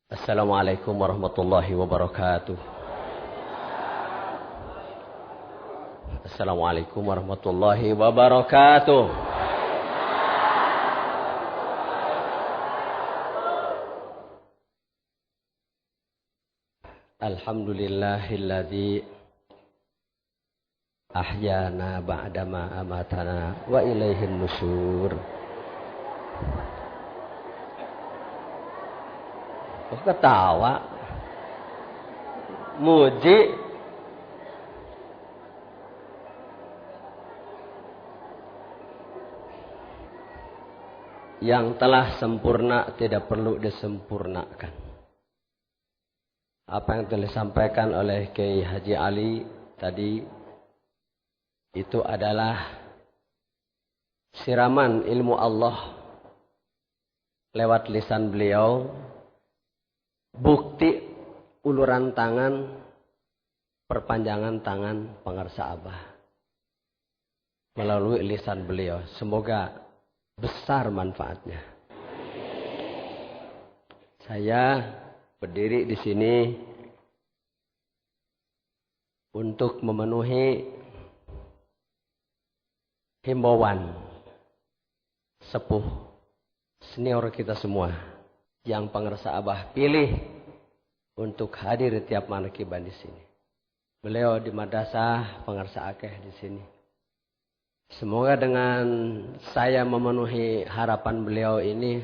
Assalamualaikum warahmatullahi wabarakatuh. Assalamualaikum warahmatullahi wabarakatuh. Alhamdulillahilladzi ahyana ba'dama amatana wa ilaihin nusyur. Kok ketawa? Muji. Yang telah sempurna tidak perlu disempurnakan. Apa yang telah disampaikan oleh Kiai Haji Ali tadi itu adalah siraman ilmu Allah lewat lisan beliau. Bukti uluran tangan, perpanjangan tangan pengarsa Abah melalui lisan beliau. Semoga besar manfaatnya. Saya berdiri di sini untuk memenuhi himbauan sepuh senior kita semua yang pengarsa Abah pilih untuk hadir di tiap manakiban di sini. Beliau di madrasah pengarsa akeh di sini. Semoga dengan saya memenuhi harapan beliau ini,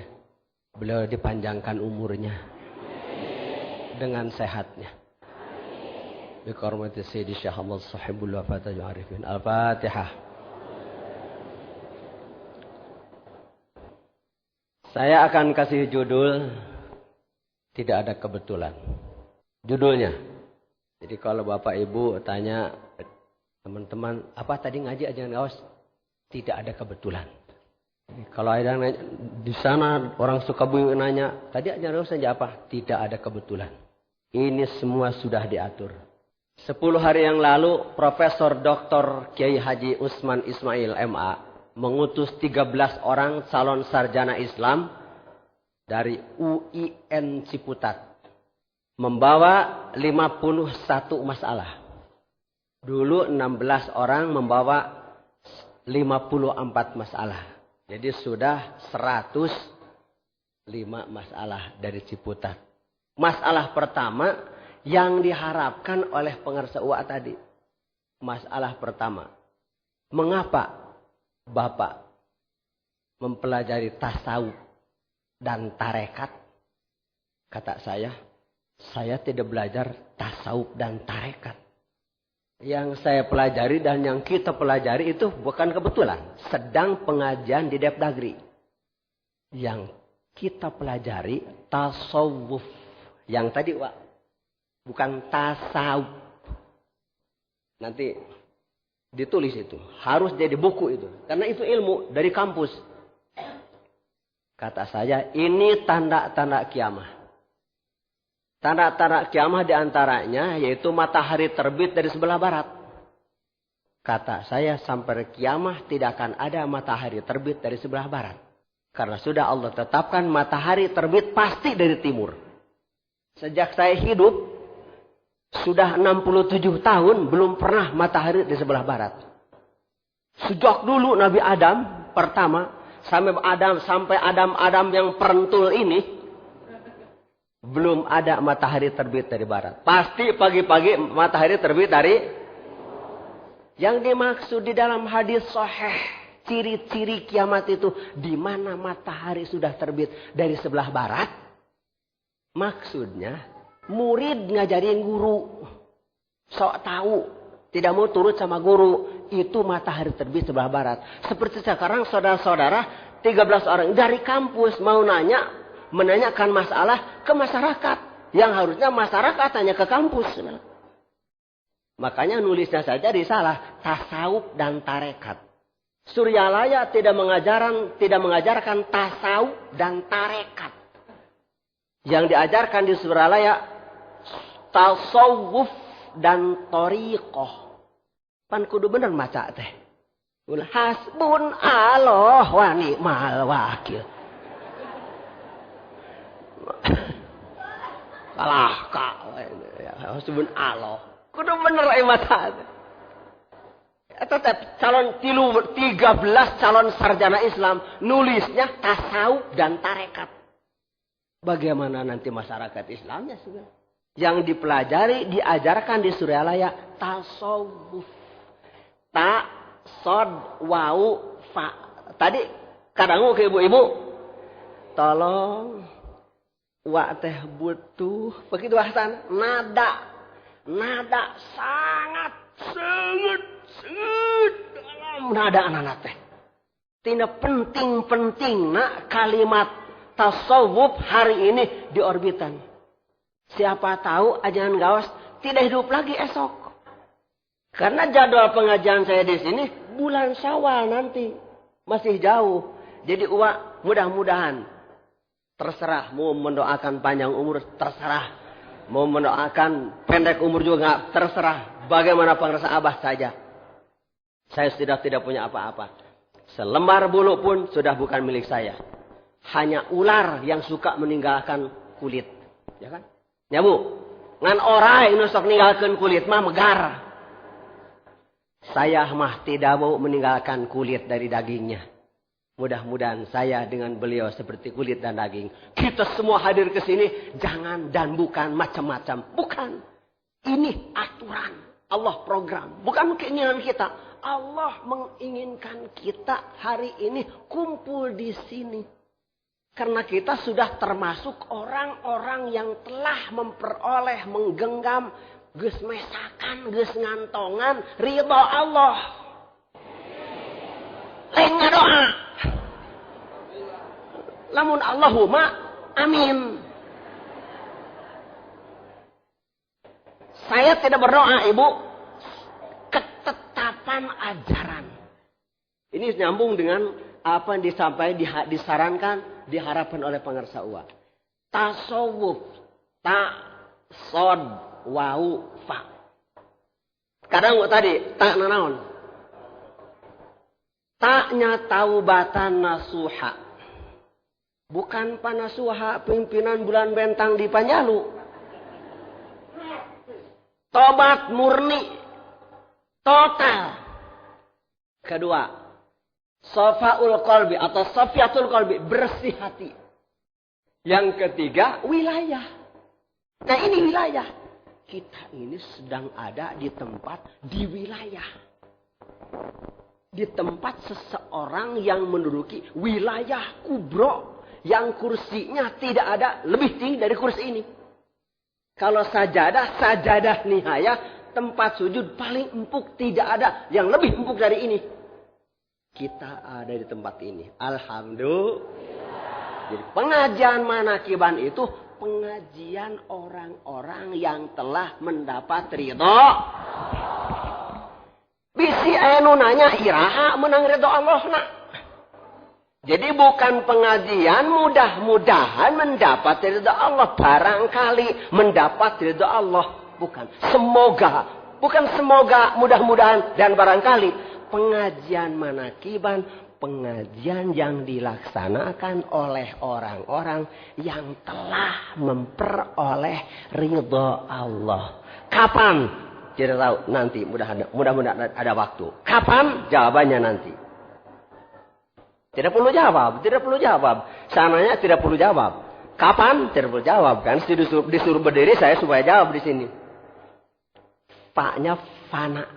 beliau dipanjangkan umurnya dengan sehatnya. Bi karamati Sayyidi Syekh Ahmad Sahibul Wafatul Arifin. Al-Fatihah. Saya akan kasih judul tidak ada kebetulan. Judulnya. Jadi kalau Bapak Ibu tanya teman-teman, apa tadi ngaji ajaran Gaus? Tidak ada kebetulan. Jadi, kalau ada nanya, di sana orang Sukabumi nanya, tadi ajaran Gaus aja apa? Tidak ada kebetulan. Ini semua sudah diatur. 10 hari yang lalu Profesor Dr. Kiai Haji Usman Ismail MA mengutus 13 orang calon sarjana Islam dari UIN Ciputat. Membawa 51 masalah. Dulu 16 orang membawa 54 masalah. Jadi sudah 105 masalah dari Ciputat. Masalah pertama yang diharapkan oleh pengarsa UA tadi. Masalah pertama. Mengapa Bapak mempelajari tasawuf dan tarekat? Kata saya tidak belajar tasawuf dan tarekat. Yang saya pelajari dan yang kita pelajari itu bukan kebetulan. Sedang pengajian di Depdagri. Yang kita pelajari tasawuf. Yang tadi bukan tasawuf. Nanti ditulis itu. Harus jadi buku itu. Karena itu ilmu dari kampus. Kata saya, ini tanda-tanda kiamah. Tanda-tanda kiamah diantaranya yaitu matahari terbit dari sebelah barat. Kata saya, sampai kiamah tidak akan ada matahari terbit dari sebelah barat. Karena sudah Allah tetapkan matahari terbit pasti dari timur. Sejak saya hidup, sudah 67 tahun belum pernah matahari di sebelah barat. Sejak dulu Nabi Adam pertama sampai Adam yang perentul ini belum ada matahari terbit dari barat. Pasti pagi-pagi matahari terbit dari. Yang dimaksud di dalam hadis sahih ciri-ciri kiamat itu di mana matahari sudah terbit dari sebelah barat. Maksudnya murid ngajarin guru. Sok tahu. Tidak mau turut sama guru. Itu matahari terbit sebelah barat. Seperti sekarang saudara-saudara 13 orang dari kampus mau menanyakan masalah ke masyarakat. Yang harusnya masyarakat tanya ke kampus. Makanya nulisnya saja risalah. Tasawuf dan tarekat. Suryalaya tidak mengajarkan tasawuf dan tarekat. Yang diajarkan di Suryalaya tasawuf dan thariqah. Pan kudu bener maca teh. Hasbun Allah wa ni'mal wakil. kalah sebun Allah. Kudu bener mata. Tetap calon 13 calon sarjana Islam nulisnya tasawuf dan tarekat. Bagaimana nanti masyarakat Islamnya sebenarnya? Yang dipelajari diajarkan di Suryalaya tasawuf. Ta, sod, wau, fa. Tadi kadang ke ibu-ibu, tolong wa teh butuh begitu Hasan. Nada sangat dalam nada anak teh. Tina penting nak kalimat tasawuf hari ini diorbitan. Siapa tahu ajaran gawas tidak hidup lagi esok. Karena jadwal pengajian saya di sini bulan Syawal nanti masih jauh. Jadi mudah-mudahan terserah mau mendoakan panjang umur terserah. Mau mendoakan pendek umur juga terserah. Bagaimana pengerasa Abah saja. Saya sudah tidak punya apa-apa. Selembar bulu pun sudah bukan milik saya. Hanya ular yang suka meninggalkan kulit. Ya kan? Ya bu. Ngan orang yang sok meninggalkan kulit mah megar. Saya mah tidak mau meninggalkan kulit dari dagingnya. Mudah-mudahan saya dengan beliau seperti kulit dan daging. Kita semua hadir ke sini jangan dan bukan macam-macam. Bukan. Ini aturan. Allah program. Bukan keinginan kita. Allah menginginkan kita hari ini kumpul di sini. Karena kita sudah termasuk orang-orang yang telah memperoleh, menggenggam, geus mesakan, geus ngantongan ridha Allah. Lain ngadoa. Lamun Allahumma amin. Saya tidak berdoa, Ibu. Ketetapan ajaran. Ini nyambung dengan apa yang disampaikan, disarankan, diharapkan oleh pengarsa uwa. Tasawuf, ta, sod, wau, fa. Kadang tadi, tak nanaon. Taknya taubatan nasuha. Bukan panasuha pimpinan bulan bentang di Panjalu. Tobat murni. Total. Kedua. Sofaul qalbi atau sofiatul qalbi. Bersih hati. Yang ketiga. Wilayah. Nah ini wilayah. Kita ini sedang ada di tempat. Di wilayah. Di tempat seseorang yang menduduki wilayah kubro. Yang kursinya tidak ada lebih tinggi dari kursi ini. Kalau sajadah nihaya, tempat sujud paling empuk tidak ada yang lebih empuk dari ini. Kita ada di tempat ini. Alhamdulillah. Jadi pengajian manakiban itu pengajian orang-orang yang telah mendapat ridho. Bisi anu nanya iraha menang ridho Allah nak. Jadi bukan pengajian mudah-mudahan mendapat ridha Allah. Barangkali mendapat ridha Allah. Bukan. Semoga. Bukan semoga mudah-mudahan dan barangkali. Pengajian manakiban. Pengajian yang dilaksanakan oleh orang-orang yang telah memperoleh ridha Allah. Kapan? Tidak tahu. Nanti mudah-mudahan ada waktu. Kapan? Jawabannya nanti. Tidak perlu jawab. Sananya tidak perlu jawab. Kapan? Tidak perlu jawab. Kan disuruh berdiri saya supaya jawab di sini. Paknya fana.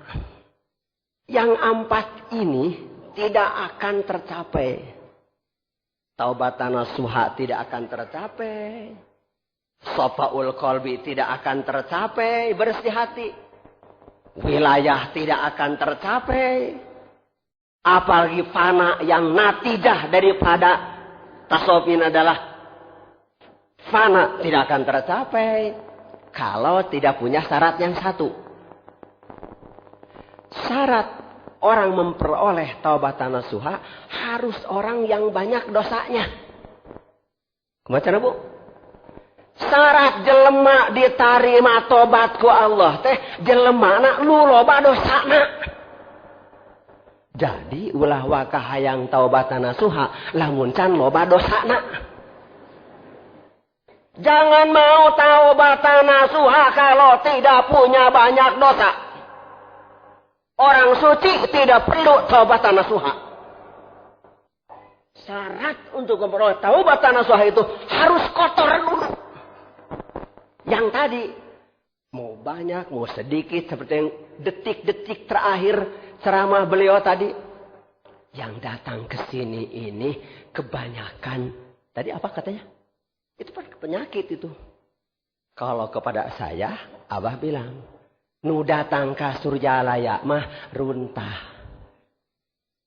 Yang 4 ini tidak akan tercapai. Taubatan nasuha tidak akan tercapai. Sofaul qalbi tidak akan tercapai. Bersih hati. Wilayah tidak akan tercapai. Apalagi fana yang natidah daripada tasawuf ini adalah fana tidak akan tercapai kalau tidak punya syarat yang satu. Syarat orang memperoleh taubatan nasuha harus orang yang banyak dosanya. Kemana Bu? Syarat jelema diterima tobat ku Allah teh jelema na lu loba dosana. Jadi ulah wakahayang taubatan nasuha lamun can loba dosana. Jangan mau taubatan nasuha kalau tidak punya banyak dosa. Orang suci tidak perlu taubatan nasuha. Syarat untuk memperoleh taubatan nasuha itu harus kotor dulu. Yang tadi, mau banyak, mau sedikit, seperti yang detik-detik terakhir ceramah beliau tadi. Yang datang ke sini ini kebanyakan, tadi apa katanya? Itu penyakit itu. Kalau kepada saya, Abah bilang, nu datang ka surjalaya mah runtah.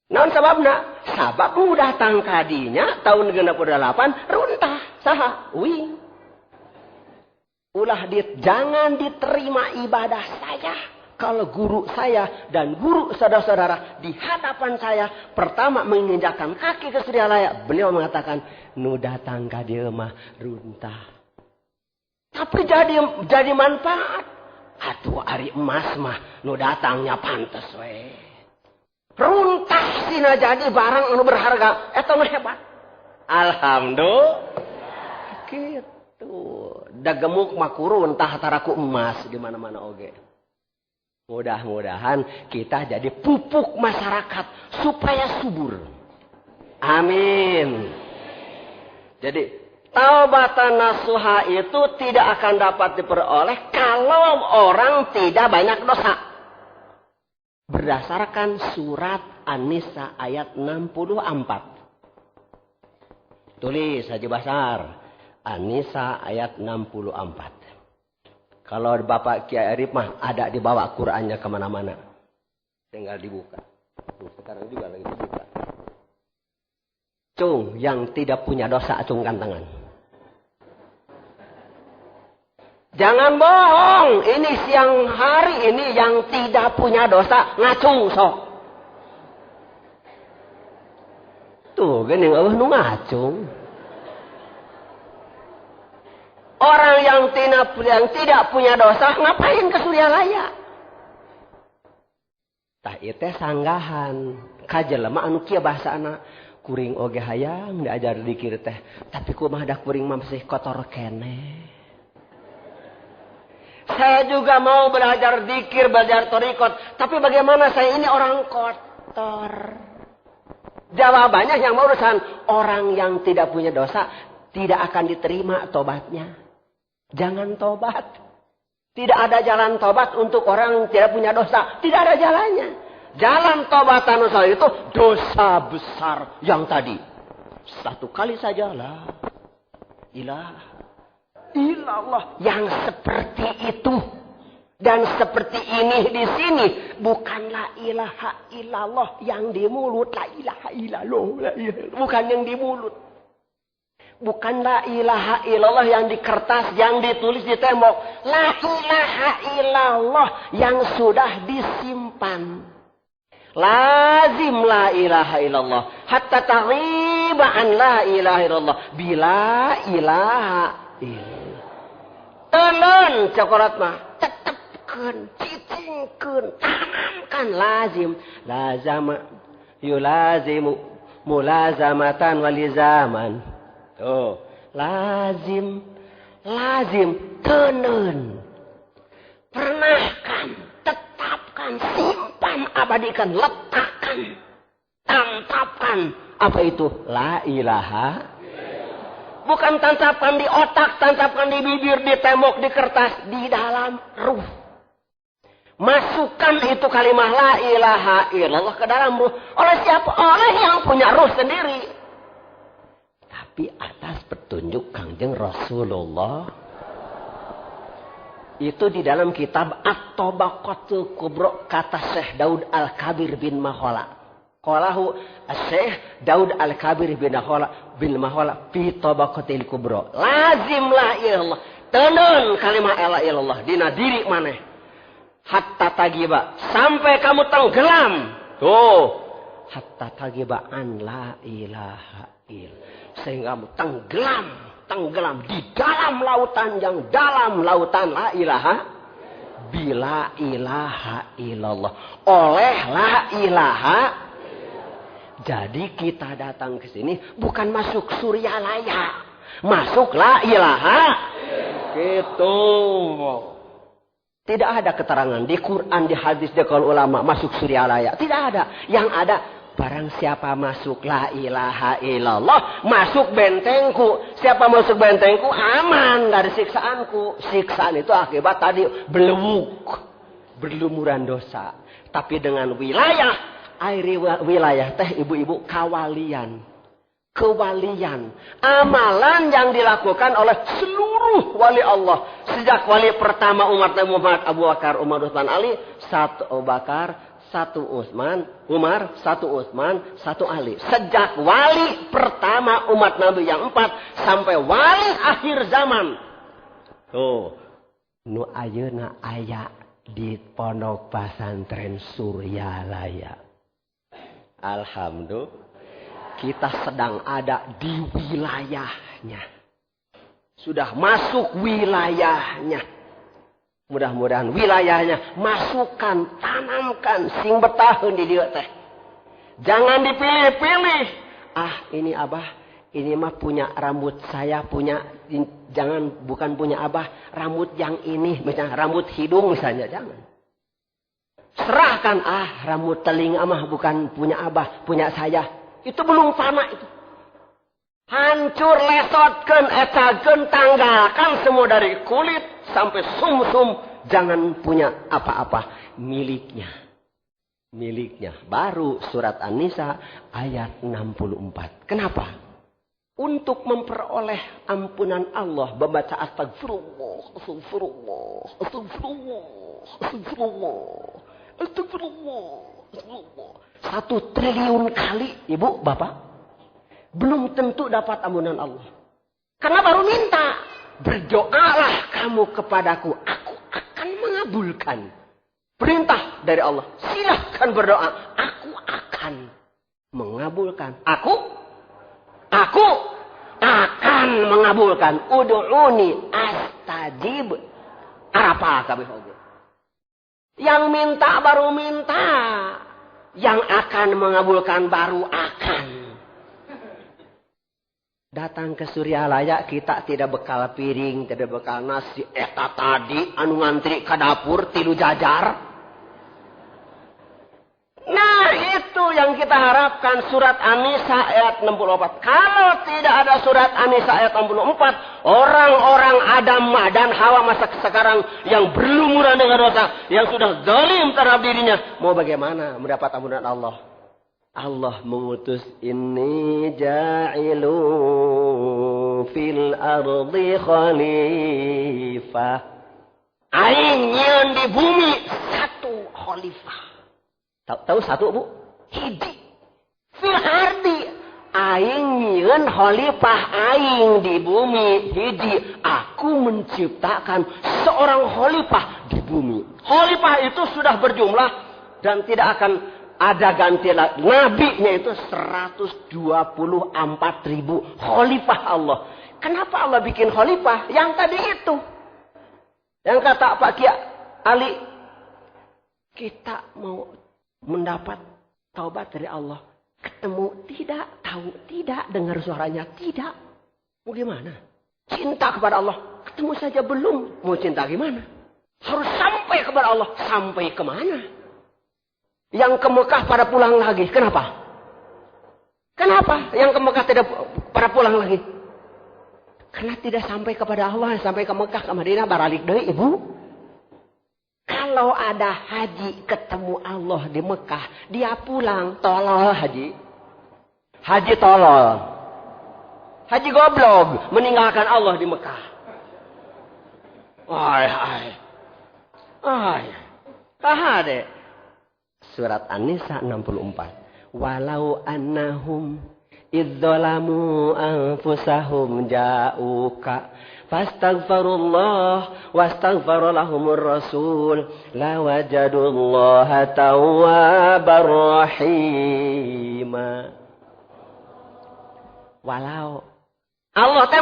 Naon sababna? Sabab nu datang kadinya tahun 68 runtah. Saha? Wing. Ulah jangan diterima ibadah saya. Kalau guru saya dan guru saudara-saudara di hadapan saya pertama menginjakkan kaki ke surjalaya, beliau mengatakan, nu datang ka dieu mah runtah. Tapi jadi manfaat. Atuh ari emas mah nu datangnya pantes we. Runtah sina jadi barang anu berharga, eta mah hebat. Alhamdulillah. Kitu. Da gemuk mah runtah taraku emas di mana-mana oge. Mudah-mudahan kita jadi pupuk masyarakat supaya subur. Amin. Jadi taubatan nasuha itu tidak akan dapat diperoleh kalau orang tidak banyak dosa. Berdasarkan surat An-Nisa ayat 64. Tulis Haji Basar. An-Nisa ayat 64. Kalau Bapak Kiai Arif mah ada dibawa Qur'annya kemana-mana. Tinggal dibuka. Sekarang juga lagi dibuka. Cung, yang tidak punya dosa acungkan tangan. Jangan bohong. Ini siang hari ini yang tidak punya dosa ngacung sok. Tuh, gini nu ngacung. Orang yang tidak punya dosa ngapain ke surjalaya? Tah ieu teh sanggahan. Ka jelema anu kieu bahasana kuring oge hayang diajar dikir teh, tapi kumaha da kuring mah masih kotor keneh. Saya juga mau belajar dikir, belajar torikot, tapi bagaimana saya ini orang kotor? Jawabannya yang urusan orang yang tidak punya dosa tidak akan diterima tobatnya. Jangan tobat. Tidak ada jalan tobat untuk orang yang tidak punya dosa. Tidak ada jalannya. Jalan tobatan dosa itu dosa besar yang tadi. Satu kali saja la ilaha illallah. Yang seperti itu. Dan seperti ini di sini. Bukan la ilaha illallah yang di mulut. La ilaha illallah. Bukan yang di mulut. Bukan la ilaha illallah yang di kertas, yang ditulis di tembok. La ilaha illallah yang sudah disimpan. Lazim la ilaha illallah. Hatta taghiba an la ilaha illallah. Bila ilaha illallah. Tenan cokorat mah. Tetepkeun, cicingkeun, tanamkan lazim. Lazama yulazimu mulazamatan walizaman. Tuh, lazim, tenen. Pernahkan, tetapkan, simpan, abadikan, letakkan, tancapkan. Apa itu? La ilaha. Bukan tancapkan di otak, tancapkan di bibir, di tembok, di kertas, di dalam ruh. Masukkan itu kalimat la ilaha illallah ke dalam ruh. Oleh siapa? Oleh yang punya ruh sendiri. Tapi atas petunjuk Kangjeng Rasulullah. Itu di dalam kitab At-Tabaqatul Kubra kata Syekh Daud Al-Kabir bin Mahola. Qalahu Syekh Daud Al-Kabir bin Mahola fi Tabaqatil Kubra. Lazim la ilallah. Tenan kalimat la ilallah dina diri maneh. Hatta tagiba sampai kamu tenggelam. Tuh. Hatta tagiba an la ilaha illallah. Sehingga kamu tenggelam di dalam lautan yang dalam, lautan la ilaha. Bila ilaha illallah. Oleh la ilaha. Jadi kita datang ke sini bukan masuk surya laya. Masuk la ilaha. Gitu. Tidak ada keterangan di Quran, di hadis, di qaul ulama masuk surya layak. Tidak ada. Yang ada barang siapa masuk la ilaha illallah, masuk bentengku. Siapa masuk bentengku aman dari siksaanku. Siksaan itu akibat tadi berlumuran dosa. Tapi dengan wilayah, air wilayah teh ibu-ibu kawalian. Kewalian, amalan yang dilakukan oleh seluruh wali Allah. Sejak wali pertama umat Nabi Muhammad, Abu Bakar, Umar, Utsman, Ali. Satu Abu Bakar, satu Umar, satu Utsman, satu Ali. Sejak wali pertama umat Nabi yang 4 sampai wali akhir zaman. Tuh, nu ayeuna aya di pondok pesantren Suryalaya. Alhamdulillah. Kita sedang ada di wilayahnya. Sudah masuk wilayahnya. Mudah-mudahan wilayahnya masukkan, tanamkan, sing bertahun di dia teh. Jangan dipilih-pilih. Ah, ini abah, ini mah punya rambut saya, bukan punya abah, rambut yang ini, misalnya rambut hidung misalnya, jangan. Serahkan, rambut telinga mah bukan punya abah, punya saya. Itu belum fana itu. Hancur, lesotkan, etakan, tanggalkan semua dari kulit sampai sumsum. Jangan punya apa-apa. Miliknya. Baru surat An-Nisa ayat 64. Kenapa? Untuk memperoleh ampunan Allah. Membaca astagfirullah. Astagfirullah. 1 triliun kali, ibu, bapak, belum tentu dapat ampunan Allah. Karena baru minta, berdoalah kamu kepadaku, aku akan mengabulkan. Perintah dari Allah, silahkan berdoa, aku akan mengabulkan. Aku akan mengabulkan. Ud'uni astajib. Apa kabeh oge. Yang minta baru minta. Yang akan mengabulkan baru akan. Datang ke Suryalaya kita tidak bekal piring, tidak bekal nasi. Eta tadi anu ngantri ke dapur tilu jajar. Nah itu yang kita harapkan surat An-Nisa ayat 64. Kalau tidak ada surat An-Nisa ayat 64, orang-orang Adam dan Hawa masa sekarang yang berlumuran dengan dosa, yang sudah zalim terhadap dirinya, mau bagaimana mendapat ampunan Allah? Allah mengutus inni ja'ilu fil ardi khalifah. Aing nyieun di bumi satu khalifah. Tahu satu, Bu? Hiji. Fil ardi. Aing nyieun khalifah aing di bumi. Hiji. Aku menciptakan seorang khalifah di bumi. Khalifah itu sudah berjumlah dan tidak akan ada ganti lagi. Nabinya itu 124.000 khalifah Allah. Kenapa Allah bikin khalifah? Yang tadi itu. Yang kata Pak Kia Ali, kita mau mendapat taubat dari Allah. Ketemu tidak, tahu tidak, dengar suaranya tidak. Mau gimana? Cinta kepada Allah. Ketemu saja belum. Mau cinta gimana? Harus sampai kepada Allah. Sampai kemana? Yang ke Mekah pada pulang lagi. Kenapa? Kenapa yang ke Mekah tidak pada pulang lagi? Karena tidak sampai kepada Allah. Sampai ke Mekah, ke Madinah, baralik deui, ibu. Kalau ada haji ketemu Allah di Mekah, dia pulang, tolol haji. Haji tolol. Haji goblok, meninggalkan Allah di Mekah. Tahade. Surat An-Nisa 64. Walau annahum idzalamu anfusahum ja'uka fastaghfirullah wastaghfara lahumur rasul lawajadullaha tawwabar rahima. Walau Allah teh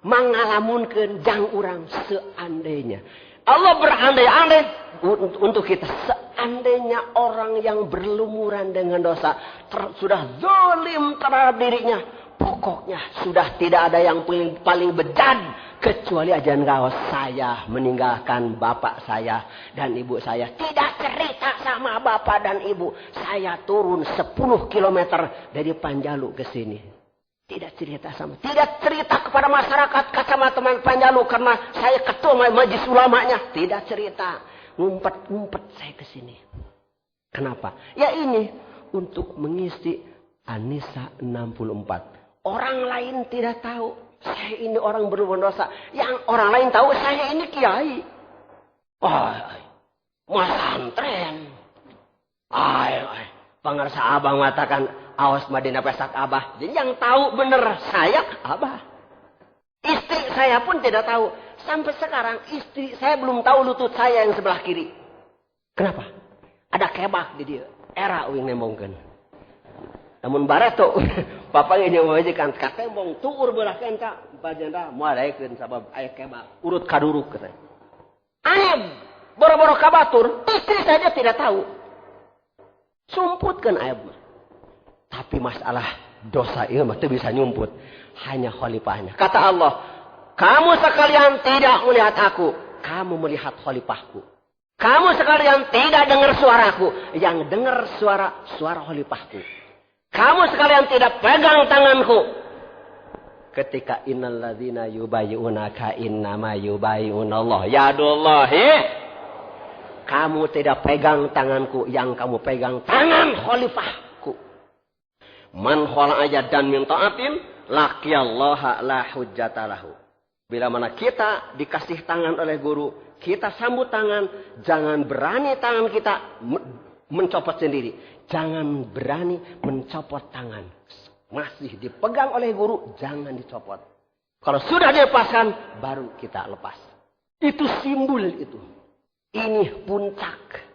mangalamunkeun jang urang seandainya. Allah berandai-andai untuk kita. Seandainya orang yang berlumuran dengan dosa sudah zalim terhadap dirinya, Pokoknya sudah tidak ada yang paling bejat kecuali ajaran gaos. Saya meninggalkan bapak saya dan ibu saya. Tidak cerita sama bapak dan ibu. Saya turun 10 kilometer dari Panjalu ke sini. Tidak cerita kepada masyarakat Kecamatan Panjalu karena saya ketua majelis ulamanya. Tidak cerita. Ngumpet saya ke sini. Kenapa? Ya ini untuk mengisi An-Nisa 64. Orang lain tidak tahu. Saya ini orang berdosa. Yang orang lain tahu saya ini kiai. Mas santren. Pangarsa abang mengatakan awas Madinah pesak abah. Jadi yang tahu benar saya abah. Istri saya pun tidak tahu. Sampai sekarang istri saya belum tahu lutut saya yang sebelah kiri. Kenapa? Ada kebak di dia. Era uing nembongkan. Namun bareto, papanya yang majikan katembong tuur belah kenta, bajanda muadaikeun sabab aya kebak urut kaduruk katanya. Aib boro-boro kabatur, istri saja tidak tahu. Sumputkeun aib. Tapi masalah dosa ieu mah teu bisa nyumput, hanya khalifahnya. Kata Allah, kamu sekalian tidak melihat aku, kamu melihat khalifahku. Kamu sekalian tidak dengar suaraku, yang dengar suara khalifahku. Kamu sekalian tidak pegang tanganku. Ketika innalladzina yubayyi'unaka innama yubayyi'unallah yadullahi. Kamu tidak pegang tanganku, yang kamu pegang tangan khalifahku. Man khala ajadan min ta'atin laqiyallaha la hujjata lahu. Bila mana kita dikasih tangan oleh guru, kita sambut tangan, jangan berani tangan kita mencopot sendiri. Jangan berani mencopot tangan. Masih dipegang oleh guru, jangan dicopot. Kalau sudah dilepaskan, baru kita lepas. Itu simbol itu. Ini puncak.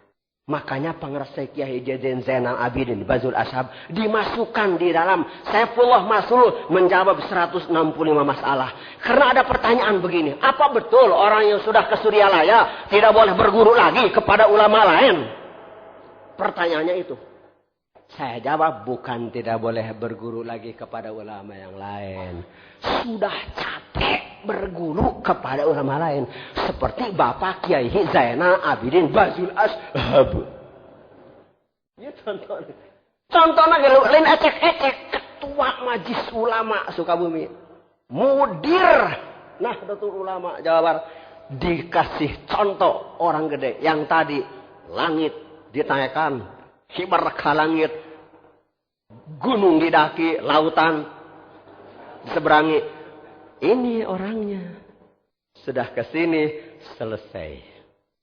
Makanya Pangeran Kiai Jaden Zainal Abidin Bazul Ashab dimasukkan di dalam Saifullah Maslul menjawab 165 masalah. Karena ada pertanyaan begini. Apa betul orang yang sudah ke Suryalaya tidak boleh berguru lagi kepada ulama lain? Pertanyaannya itu. Saya jawab, bukan tidak boleh berguru lagi kepada ulama yang lain. Sudah capek berguru kepada ulama lain. Seperti Bapak Kiai Zainal Abidin Bazul Ashab. Ya contohnya lain ecek-ecek. Ketua Majelis Ulama Sukabumi. Mudir Nahdlatul Ulama Jawa Barat. Dikasih contoh orang gede. Yang tadi langit ditanyakan. Hibar ke langit, gunung didaki, lautan diseberangi. Ini orangnya. Sudah ke sini, selesai.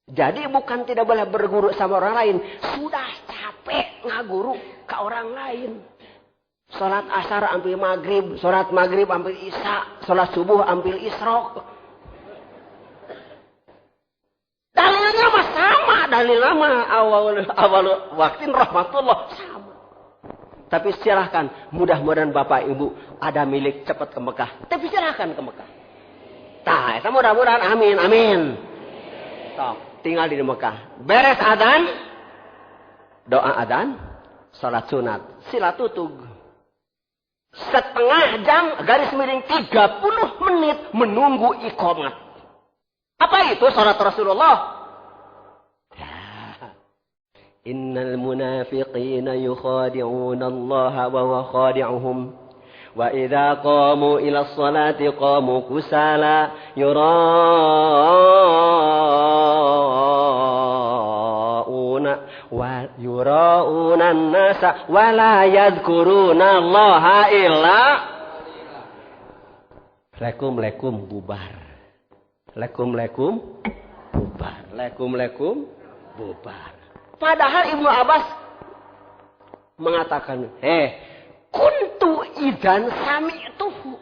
Jadi bukan tidak boleh berguru sama orang lain. Sudah capek ngaguru ke orang lain. Salat asar ambil maghrib, salat maghrib ambil isya, salat subuh ambil isrok. Dalilnya mah sama, dalilnya mah awal waktin rahmatullah sama. Tapi silahkan, mudah-mudahan Bapak Ibu ada milik cepat ke Mekah. Tapi silahkan ke Mekah. Tah, itu mudah-mudahan amin. Sok, tinggal di Mekah. Beres adzan, doa adzan, salat sunat, silatutug. Setengah jam garis miring 30 menit menunggu iqamat. Apa itu salat Rasulullah? Innal munafiqina yukhadi'una Allah wa huwa khadi'uhum. Wa idza qamu ila sholati qamu kusala yura'una an-nasa wa la yadhkuruna Allah illa. Lekum bubar. Lekum bubar. Padahal Ibnu Abbas mengatakan, kuntu idan sami'tuhu.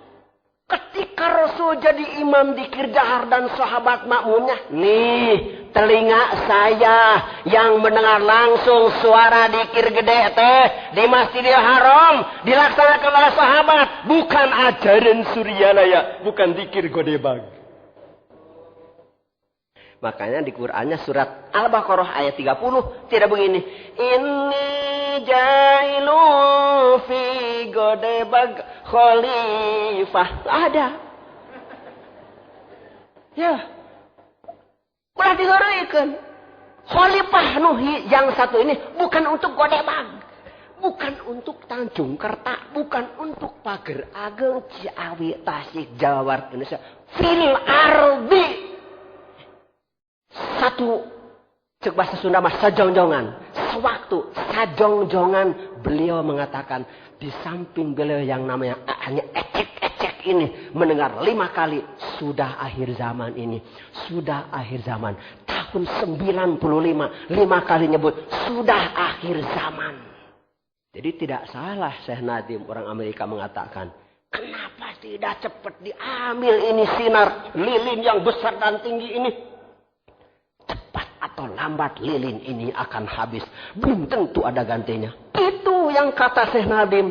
Ketika Rasul jadi imam dikir jahar dan sahabat makmumnya, nih telinga saya yang mendengar langsung suara dikir gede teh di Masjidil Haram dilaksanakan oleh sahabat, bukan ajaran Suryalaya, bukan dikir godebag. Makanya di Qur'annya surat Al-Baqarah ayat 30 tidak begini. Inni jailu fi godebag khalifah. Ada. Ya. Ulah diheureuykeun. Khalifah Nuhi yang satu ini bukan untuk Godebag. Bukan untuk Tanjung Kerta. Bukan untuk Pager Ageng, Ciawi, Tasik, Jawa Barat, Indonesia. Fil ardi. Satu. Cek bahasa Sunda mah sajongjongan. Sewaktu sajongjongan beliau mengatakan. Di samping beliau yang namanya hanya ecek-ecek ini. Mendengar 5 kali. Sudah akhir zaman ini. Sudah akhir zaman. Tahun 95. 5 kali nyebut. Sudah akhir zaman. Jadi tidak salah Syekh Nadim orang Amerika mengatakan. Kenapa tidak cepat diambil ini sinar lilin yang besar dan tinggi ini. Cepat atau lambat lilin ini akan habis. Belum tentu ada gantinya. Itu yang kata Syekh Nadim.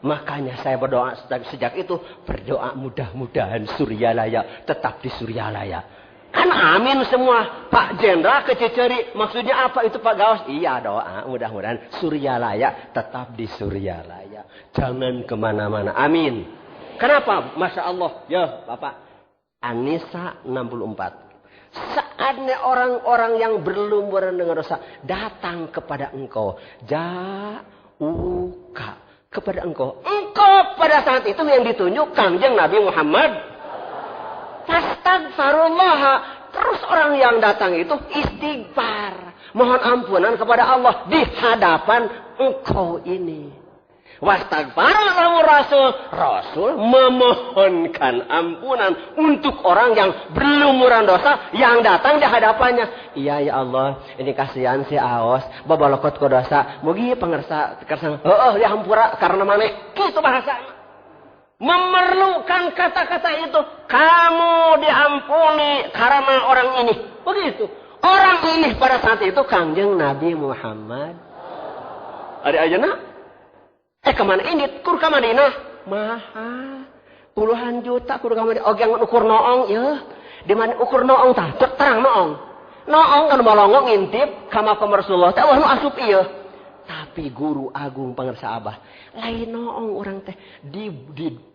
Makanya saya berdoa sejak itu. Berdoa mudah-mudahan Suryalaya tetap di Suryalaya. Kan amin semua. Pak Jenderal ke Ciceri. Maksudnya apa itu Pak Gaos? Iya doa. Mudah-mudahan Suryalaya tetap di Suryalaya. Jangan kemana-mana. Amin. Kenapa? Masya Allah. Ya Bapak. An-Nisa 64. Saatnya orang-orang yang berlumuran dengan dosa. Datang kepada engkau. Ja'uka. Kepada engkau. Engkau pada saat itu yang ditunjuk Kangjeng Nabi Muhammad. Astagfirullah. Terus orang yang datang itu istighfar. Mohon ampunan kepada Allah. Di hadapan engkau ini. Wastagfarallahu Rasul. Rasul memohonkan ampunan. Untuk orang yang berlumuran dosa. Yang datang di hadapannya. Iya ya Allah. Ini kasihan si Aos. Babalokot ke dosa. Mugi pengersa. Ya hampura. Karena mana. Gitu bahasanya. Memerlukan kata-kata itu. Kamu diampuni karena orang ini. Begitu. Orang ini pada saat itu Kangjeng Nabi Muhammad. Ada aja nak? Kemana ini? Kur ke Madinah. Mahal. Puluhan juta kur ke Madinah. Yang ukur noong ya. Di mana ukur noong tah? Terang noong. Noong kan balongong ngintip. Kama Rasulullah. Wah nu asup iya. Tapi guru agung pangersa Abah. Lain noong orang teh.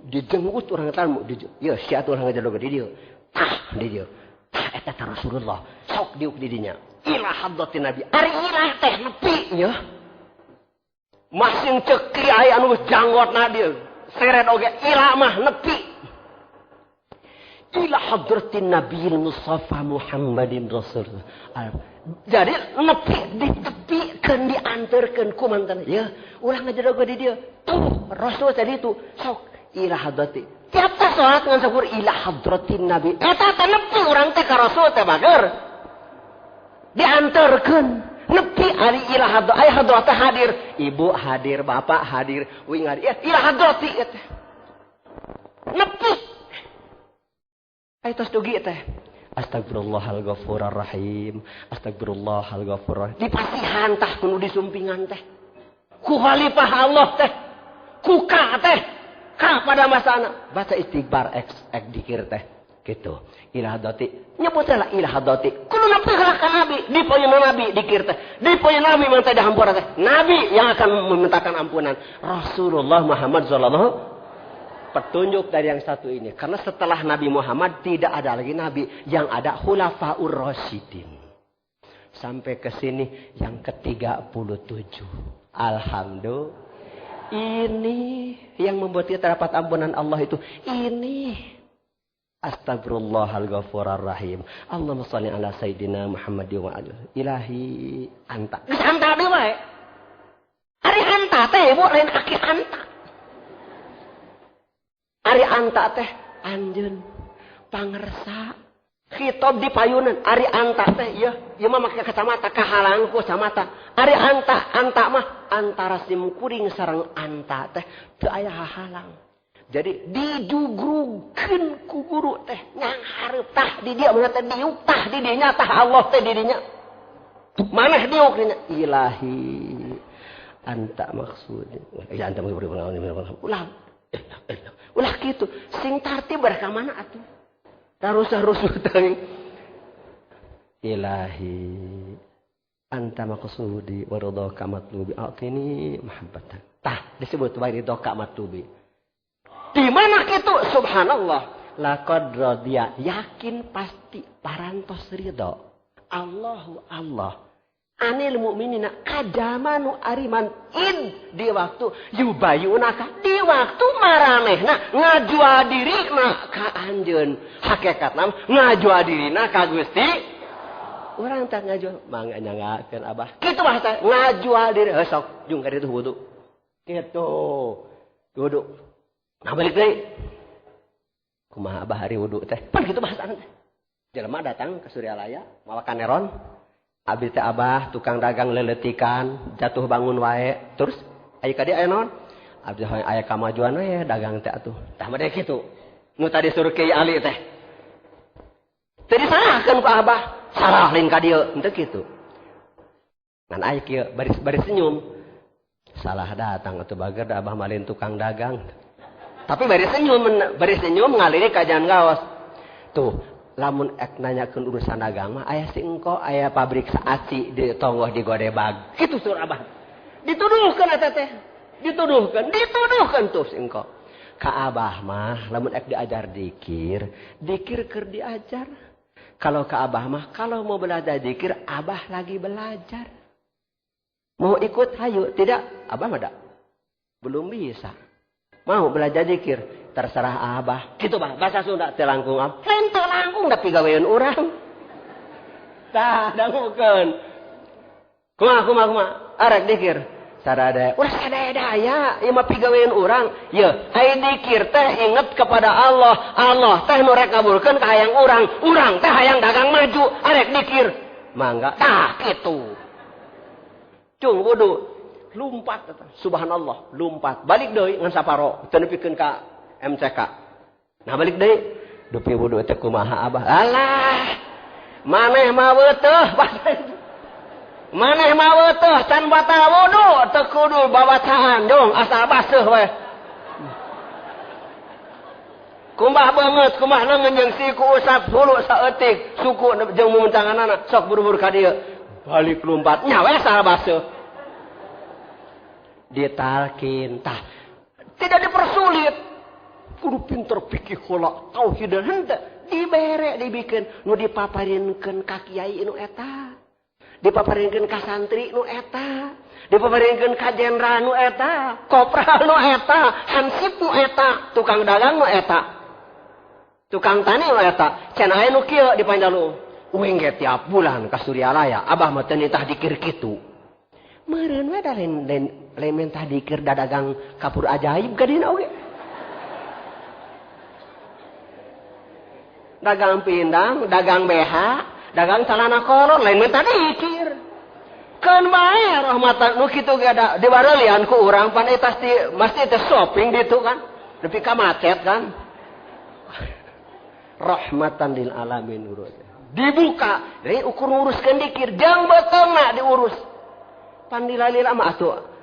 Dijenggut orang tamu. Ya siat orang ngajadoga di dia. Tah di dia. Tah eta Rasulullah. Sok diuk di dinya. Ilah hadratin Nabi. Ari ilah teh nepi ya. Masing cek kiai anu janggot na dia. Seret oge ilah mah nepi. Ilah hadratin Nabiil Mustafa Muhammadin Rasul. Jadi nepi ditepikan diantarkan kumantan. Ya, ulah ngajadoga di dia. Tuh Rasul tadi itu sok ilah hadrati. Tiap salat ngan sakur ilah hadratin Nabi. Eta teh nepi urang teh ka Rasul teh bager. Diantarkan. Nepi ari ilah hadrati. Ai hadrati hadir. Ibu hadir, bapak hadir, uing hadir. Ilah hadrati eta. Nepi. Ai tos dugi teh. Astagfirullahalghafurur rahim. Astagfirullahalghafurur rahim. Dipasihan tah kudu disumpingan teh. Ku khalifah Allah teh. Ku ka teh. Ka pada masana. Baca istighfar ek dikir teh. Gitu. Ilah hadati. Nyebutlah ilah hadati. Kudu nepi ka Nabi. Dipoyeun Nabi dikir teh. Dipoyeun Nabi mah teh dihampura teh. Nabi yang akan memintakan ampunan. Rasulullah Muhammad sallallahu petunjuk dari yang satu ini. Karena setelah Nabi Muhammad tidak ada lagi Nabi. Yang ada Khulafaur Rasyidin. Sampai ke sini yang ke-37. Alhamdulillah. Ini yang membuat kita dapat ampunan Allah itu. Ini. Astagfirullahalghafurur rahim. Allahumma shalli ala Sayyidina Muhammad wa ala ilahi anta. Anta deui wae. Ari anta teh bu lain aki anta. Ari anta teh anjeun pangersa khitab di payunan. Ari anta teh ieu mah make kacamata kahalang ku kacamata. Ari anta mah antara sim kuring sareng anta teh teu aya hahalang. Jadi dijugrugkeun ku guru teh nyang hareup tah di dia mun teh diuk tah di dinya tah Allah teh di dinya. Maneh diuk dinya ilahi anta maksud. Ya anta ulah gitu. Sing tartib baraka mana atuh? Tarus-tarus teuing. Ilahi anta maqsudi wa ridhaka matlubi atini mahabbatan. Tah disebut wa ridhaka matlubi. Di mana kitu? Subhanallah. Laqad radiya. Yakin pasti parantos ridho. Allahu Allah. Anil mu'minina kadamanu ariman di waktu yubayunaka di waktu maranehna ngajual dirina ka anjeun. Hakikatna ngajual dirina ka Gusti. Urang tak ngajual mangga nyangakeun Abah. Kitu bahasa ngajual diri sok jung ka ditu wudu. Kitu. Wudu. Nah balik deui. Kumaha Abah hari wudu teh? Pan kitu bahasana teh. Jelema datang ke Suryalaya mawa kaneron. Abi teh Abah tukang dagang leletikan, jatuh bangun wae. Terus aya ka dieu aya naon? Abdi aya kamajuan we dagang teh atuh. Tah mah kitu. Nu tadi suruh Kiai Ali teh. Teu disalahkeun ku Abah, salah lain ka dieu, henteu kitu. Ngan aya kieu baris senyum. Salah datang atuh bager da Abah malin tukang dagang. Tapi baris senyum ngaliri ka jalan gaos. Tuh, lamun ek nanyakeun urusan dagang mah aya si engko aya pabrik saaci di tonggoh di Godebag. Kitu sur Abah. Dituduhkeun eta teh. Dituduhkeun tuh si engko. Ka Abah mah lamun ek diajar dikir keur diajar. Kalau ka Abah mah kalau mau belajar dikir Abah lagi belajar. Mau ikut hayu, tidak Abah mah belum bisa. Mau belajar dikir terserah Abah. Gitu bah, bahasa Sunda teu langkung Abah. Lain teu langkung da pigawean urang. Tah dangukeun. Kumaha arek dikir. Sarada. Ulah sadaya ieu mah pigawean urang. Ye, ai dikir teh inget kepada Allah. Allah teh nu rek ngabulkeun ka hayang urang. Urang teh hayang dagang maju, arek dikir. Mangga. Tah kitu. Cung wudu. Lumpat, subhanallah, lumpat. Balik deui ngan saparo, teu nepikeun ka MCK. Nah balik deui, dupi wudu teh kumaha Abah? Alah, maneh mah weuteuh, maneh mah weuteuh, can batal wudu, teu kudu babacaan, dong asal baseuh we. Kumaha beungeut, kumaha leungeun jeung siku usap hulu saeutik, suku jeung mumuncanganana, sok buru-buru ka dieu. Balik lumpat, nya we asal baseuh. Ditalkin tah tidak dipersulit kudu pinter pikir heula tauhid henteu dibere dibikeun nu dipaparinkeun ka kiai nu eta dipaparinkeun ka santri nu eta dipaparinkeun ka jenderal nu eta kopral nu eta hansip nu eta tukang dagang nu eta tukang tani nu eta can aya nu kieu di Panjalu uing ge tiap bulan ka Suryalaya Abah mah teu nitah dikir kitu meureun we da lain mentah dikir dagang kapur ajaib ka dina oge. Dagang pindang, dagang BH, dagang celana kolor lain mentah dikir. Keun bae rahmatan nu kitu ge da dibareulian ku urang pan eta mesti teh shopping ditu kan. Nepi ka macet kan. Rahmatan lil alamin urut. Dibuka, jadi ukur nguruskeun dikir jang beteungna diurus. Pan lila mah atuh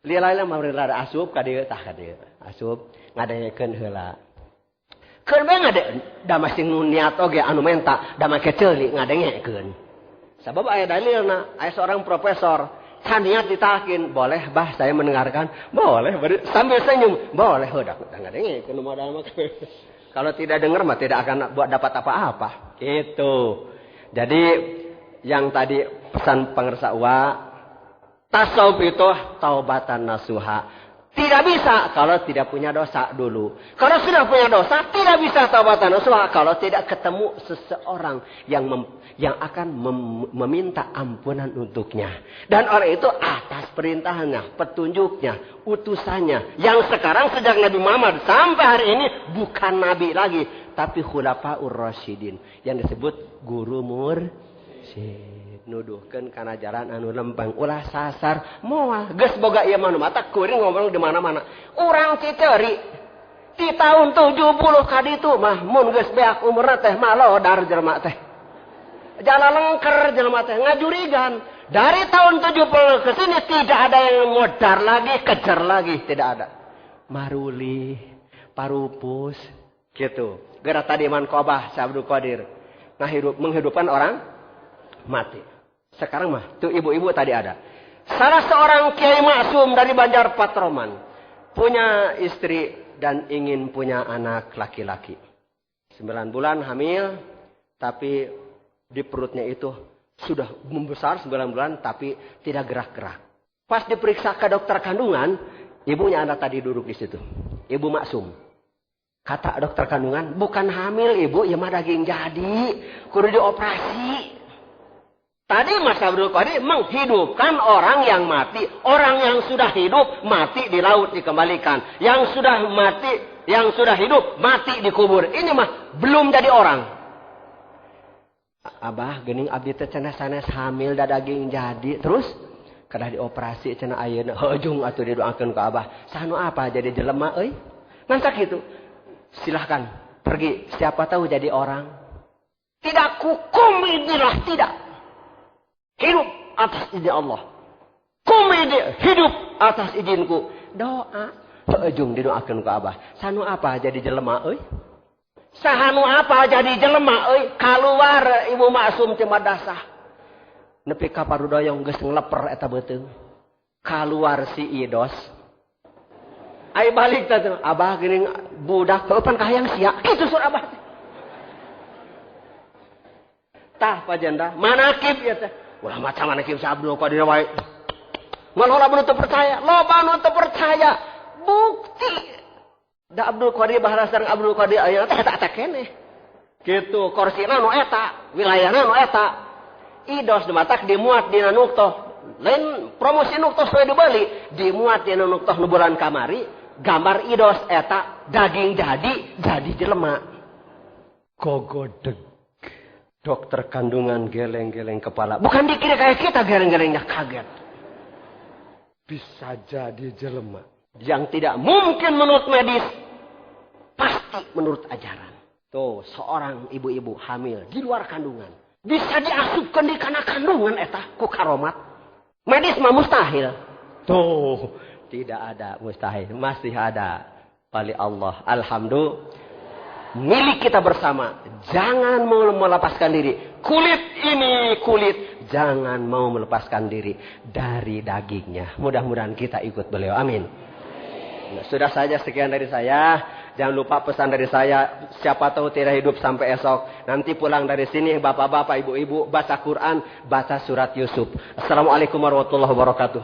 lila mah rada asup ka dieu tah ka dieu asup ngadengekeun heula keun bae ngade da masing nu niat oge anu menta da make ceuli ngadengekeun sabab aya dalilna aya seorang profesor can niat ditalkin boleh bah saya mendengarkan boleh sambil senyum boleh heudak ngadengekeun nu modal mah kalau tidak dengar mah tidak akan buat dapat apa-apa gitu. Jadi yang tadi pesan pengersa wa tasawuf itu taubatan nasuha. Tidak bisa kalau tidak punya dosa dulu. Kalau sudah punya dosa, tidak bisa taubatan nasuha kalau tidak ketemu seseorang yang akan meminta ampunan untuknya. Dan orang itu atas perintahnya, petunjuknya, utusannya. Yang sekarang sejak Nabi Muhammad sampai hari ini bukan Nabi lagi. Tapi khulafaur rasyidin. Yang disebut guru mursyid. Nuduhkeun kana jalan anu lempeng ulah sasar moal geus boga ieu mah mata kuring ngomong di mana-mana urang Ciceuri di tahun 70 ka ditu mah mun geus beak umurna teh malodar jelema teh jalan lengker jelema teh ngajurigan dari tahun 70 ke sini tidak ada yang modar lagi kejar lagi tidak ada maruli parupus gitu gara tadi man Qobah Abdul Qadir menghidupkan orang mati. Sekarang mah tuh ibu-ibu tadi ada. Salah seorang kiai maksum dari Banjar Patroman punya istri dan ingin punya anak laki-laki. 9 bulan hamil, tapi di perutnya itu sudah membesar 9 bulan, tapi tidak gerak-gerak. Pas diperiksa ke dokter kandungan, ibunya anak tadi duduk di situ. Ibu Maksum. Kata dokter kandungan, bukan hamil ibu, ya mah daging jadi. Kudu dioperasi. Tadi Mas Abdul Qadir menghidupkan orang yang mati. Orang yang sudah hidup, mati di laut dikembalikan. Yang sudah mati, yang sudah hidup, mati dikubur. Ini mah belum jadi orang. Abah, gening abdi teh cenah sanes hamil da daging jadi. Terus kada dioperasi cenah ayeuna hujung atuh didoakeun ka Abah. Sanu apa jadi jelema euy? Ngan sakitu. Silahkan pergi, siapa tahu jadi orang. Tidak hukum inilah tidak. Hidup atas izin Allah. Komedi hidup atas izinku. Doa. Hujung didoakeun ka Abah. Sanu apa jadi jelema euy? Sahanu apa jadi jelema euy? Kaluar Ibu Maksum ti madrasah. Nepi ka parudoyong geus ngleper eta beuteung. Kaluar si Idos. Ai balik teh Abah geuning budak heupan kahayang sia. Kitu sur Abah. Tah pajanda manakib ya teh. Ulah macam manakib si Abdul Qadir wae. Ngan anu teu percaya, loba anu teu percaya. Bukti da Abdul Qadir bahasa sareng Abdul Qadir aya teh eta keneh. Kitu korsina nu eta, wilayahna nu eta. Idos dimatak dimuat dina nuqtoh. Lain promosi nuqtoh soe dibeli, dimuat dina nuqtoh nu bulan kamari, gambar Idos eta daging jadi jelema. Gogodeg. Dokter kandungan geleng-geleng kepala. Bukan dikira kayak kita geleng-gelengnya kaget. Bisa jadi jelema. Yang tidak mungkin menurut medis. Pasti menurut ajaran. Tuh, seorang ibu-ibu hamil di luar kandungan. Bisa diasupkan di kana kandungan eta ku karomat. Medis mah mustahil. Tuh, tidak ada mustahil. Masih ada. Wali Allah. Alhamdulillah. Milik kita bersama. Jangan mau melepaskan diri. Kulit ini kulit. Jangan mau melepaskan diri dari dagingnya. Mudah-mudahan kita ikut beliau. Amin. Nah, sudah saja sekian dari saya. Jangan lupa pesan dari saya. Siapa tahu tidak hidup sampai esok. Nanti pulang dari sini bapak-bapak, ibu-ibu baca Quran, baca surat Yusuf. Assalamualaikum warahmatullahi wabarakatuh.